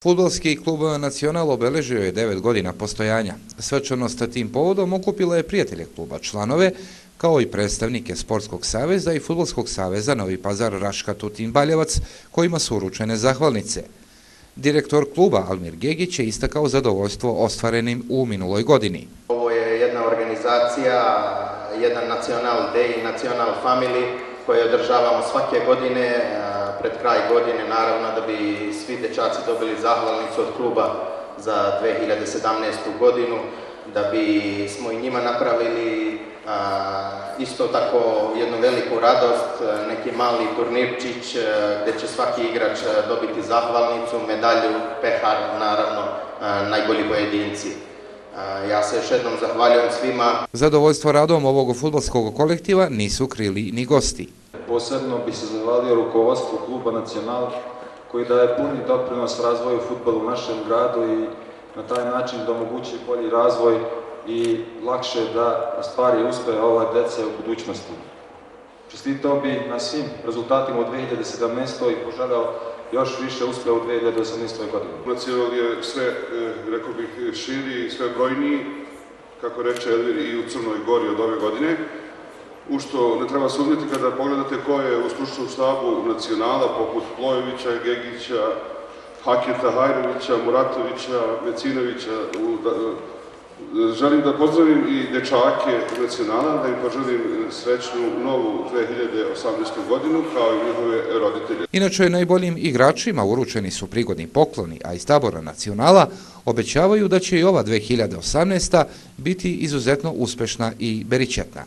Fudbalski klub Nacional obeležio je 9 godina postojanja. Svečanost tim povodom okupila je prijatelje kluba, članove, kao i predstavnike Sportskog saveza i Fudbalskog saveza Novi Pazar, Raška, Tutin, Baljevac, kojima su uručene zahvalnice. Direktor kluba Almir Gegić je istakao zadovoljstvo ostvarenim u minuloj godini. Ovo je jedna organizacija, jedan Nacional Day, Nacional Family, koje održavamo svake godine, pred kraj godine, naravno, da bi svi dečaci dobili zahvalnicu od kluba za 2017. godinu, da bi smo i njima napravili isto tako jednu veliku radost, neki mali turnirčić gdje će svaki igrač dobiti zahvalnicu, medalju, pehar, naravno, najbolji pojedinci. Ja se još jednom zahvaljujem svima. Zadovoljstvo radom ovog fudbalskog kolektiva nisu krili ni gosti. Posebno bi se zahvalio rukovodstvu kluba Nacional, koji daje puni doprinos razvoju fudbala u našem gradu i na taj način da omogući bolji razvoj i lakše da stvari uspe ove dece u budućnosti. Čestitao bi na svim rezultatima u 2017. i poželeo još više uspeha u 2018. godini. Nacional je sve, rekao bih, širi i sve brojniji, kako reče Elvir, i u Crnoj Gori od ove godine. U što ne treba sumnjati kada pogledate ko je u stručnom štabu Nacionala, poput Plojevića, Gegića, Haketa, Hajrovića, Muratovića, Vecinovića. Želim da pozdravim i dečake Nacionala, da im poželim srećnu novu 2018. godinu, kao i njihove roditelje. Inače, najboljim igračima uručeni su prigodni pokloni, a iz tabora Nacionala obećavaju da će i ova 2018. biti izuzetno uspešna i beričetna.